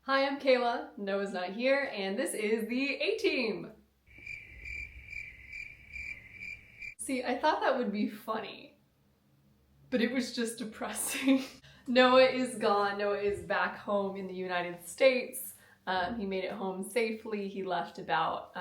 Hi, I'm Kayla, Noah's not here, and this is the A-Team! See, I thought that would be funny, but it was just depressing. Noah is gone. Noah is back home in the United States. He made it home safely. He left about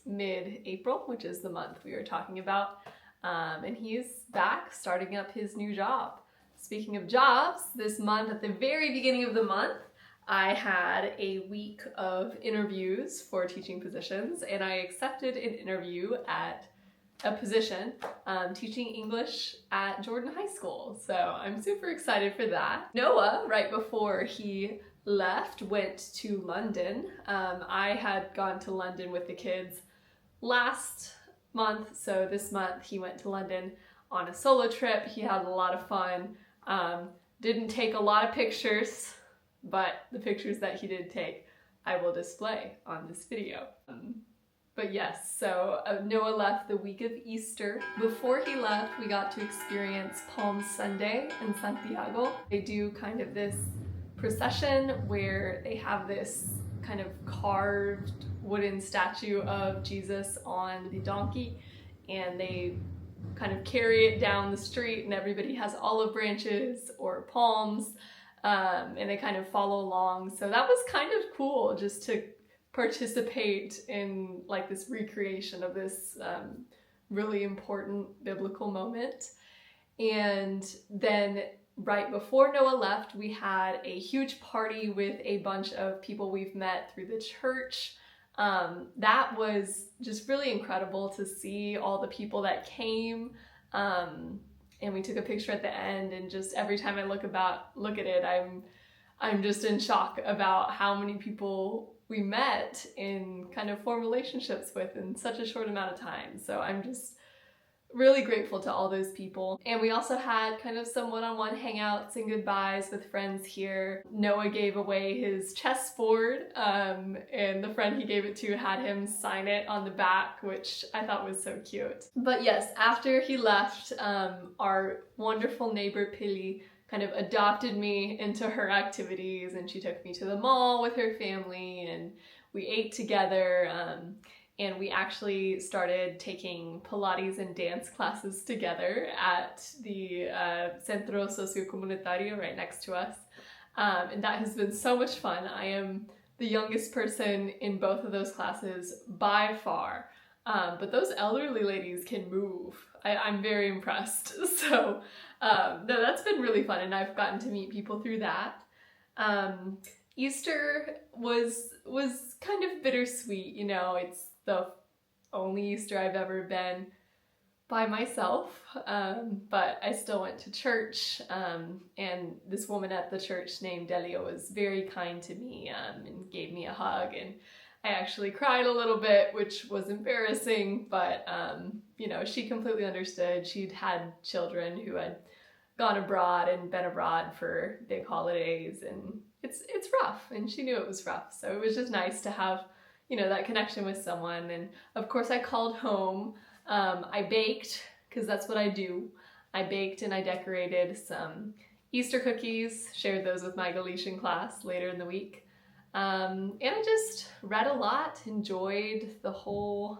mid-April, which is the month we were talking about, and he's back starting up his new job. Speaking of jobs, this month, at the very beginning of the month, I had a week of interviews for teaching positions, and I accepted an interview at a position teaching English at Jordan High School. So I'm super excited for that. Noah, right before he left, went to London. I had gone to London with the kids last month, so this month he went to London on a solo trip. He had a lot of fun. Didn't take a lot of pictures, but the pictures that he did take, I will display on this video. But yes, so Noah left the week of Easter. Before he left, we got to experience Palm Sunday in Santiago. They do kind of this procession where they have this kind of carved wooden statue of Jesus on the donkey, and they kind of carry it down the street, and everybody has olive branches or palms. And they kind of follow along. So that was kind of cool just to participate in like this recreation of this really important biblical moment. And then right before Noah left, we had a huge party with a bunch of people we've met through the church. That was just really incredible to see all the people that came. And we took a picture at the end, and just every time I look at it, I'm just in shock about how many people we met and kind of formed relationships with in such a short amount of time. So I'm just really grateful to all those people. And we also had kind of some one-on-one hangouts and goodbyes with friends here. Noah gave away his chessboard, and the friend he gave it to had him sign it on the back, which I thought was so cute. But yes, after he left, our wonderful neighbor Pili kind of adopted me into her activities, and she took me to the mall with her family, and we ate together. And we actually started taking Pilates and dance classes together at the Centro Sociocomunitario right next to us. And that has been so much fun. I am the youngest person in both of those classes by far. But those elderly ladies can move. I'm very impressed. So no, that's been really fun, and I've gotten to meet people through that. Easter was kind of bittersweet, you know. It's the only Easter I've ever been by myself, but I still went to church, and this woman at the church named Delia was very kind to me and gave me a hug, and I actually cried a little bit, which was embarrassing, but you know, she completely understood. She'd had children who had gone abroad and been abroad for big holidays, and it's rough, and she knew it was rough, so it was just nice to have, you know, that connection with someone. And of course I called home. I baked, because that's what I do. I baked and I decorated some Easter cookies, shared those with my Galician class later in the week. And I just read a lot, enjoyed the whole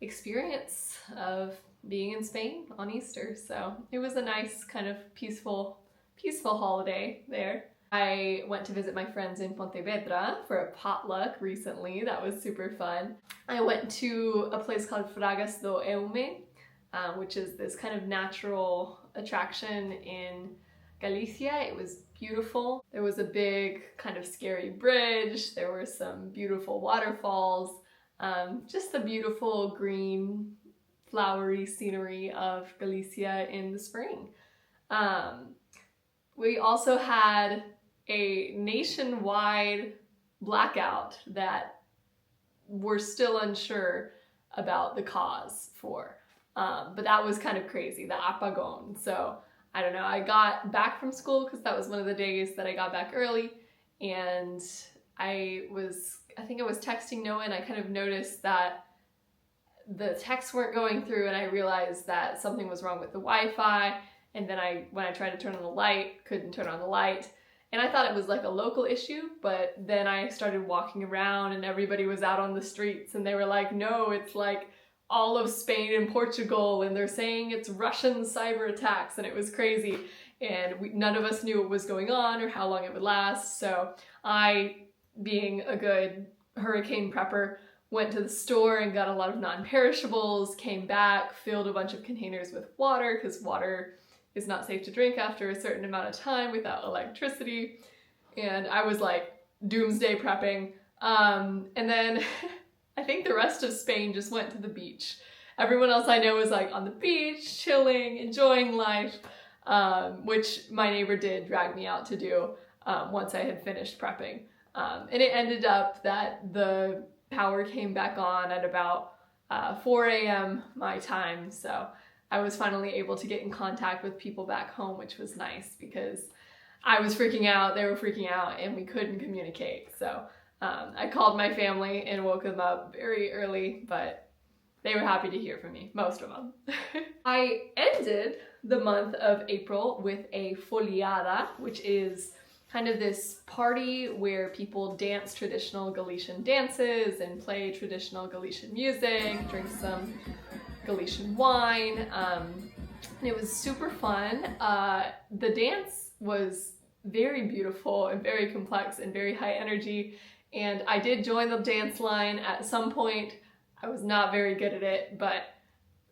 experience of being in Spain on Easter. So it was a nice kind of peaceful holiday there. I went to visit my friends in Pontevedra for a potluck recently. That was super fun. I went to a place called Fragas do Eume, which is this kind of natural attraction in Galicia. It was beautiful. There was a big kind of scary bridge. There were some beautiful waterfalls. Just the beautiful green, flowery scenery of Galicia in the spring. We also had a nationwide blackout that we're still unsure about the cause for. But that was kind of crazy, the apagón. So I don't know, I got back from school because that was one of the days that I got back early, and I think I was texting Noah, and I kind of noticed that the texts weren't going through, and I realized that something was wrong with the Wi-Fi. And then when I tried to turn on the light, couldn't turn on the light. And I thought it was like a local issue, but then I started walking around and everybody was out on the streets and they were like, no, it's like all of Spain and Portugal and they're saying it's Russian cyber attacks, and it was crazy. And none of us knew what was going on or how long it would last. So I, being a good hurricane prepper, went to the store and got a lot of non-perishables, came back, filled a bunch of containers with water, because water is not safe to drink after a certain amount of time without electricity. And I was like doomsday prepping. And then I think the rest of Spain just went to the beach. Everyone else I know was like on the beach, chilling, enjoying life, which my neighbor did drag me out to do once I had finished prepping. And it ended up that the power came back on at about 4 a.m. my time. So I was finally able to get in contact with people back home, which was nice because I was freaking out, they were freaking out, and we couldn't communicate. So I called my family and woke them up very early, but they were happy to hear from me, most of them. I ended the month of April with a foliada, which is kind of this party where people dance traditional Galician dances and play traditional Galician music, drink some Galician wine. And it was super fun. The dance was very beautiful and very complex and very high energy. And I did join the dance line at some point. I was not very good at it, but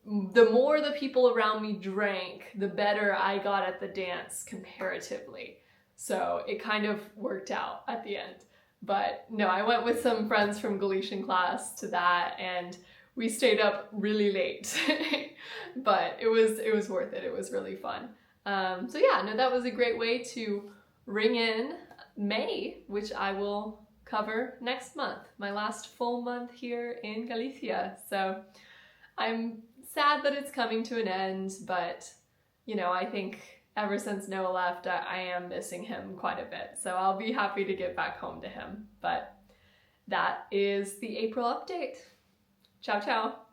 the more the people around me drank, the better I got at the dance comparatively. So it kind of worked out at the end. But no, I went with some friends from Galician class to that, and we stayed up really late. But it was worth it. It was really fun. So yeah, no, that was a great way to ring in May, which I will cover next month, my last full month here in Galicia. So I'm sad that it's coming to an end, but you know, I think ever since Noah left, I am missing him quite a bit. So I'll be happy to get back home to him. But that is the April update. Ciao, ciao.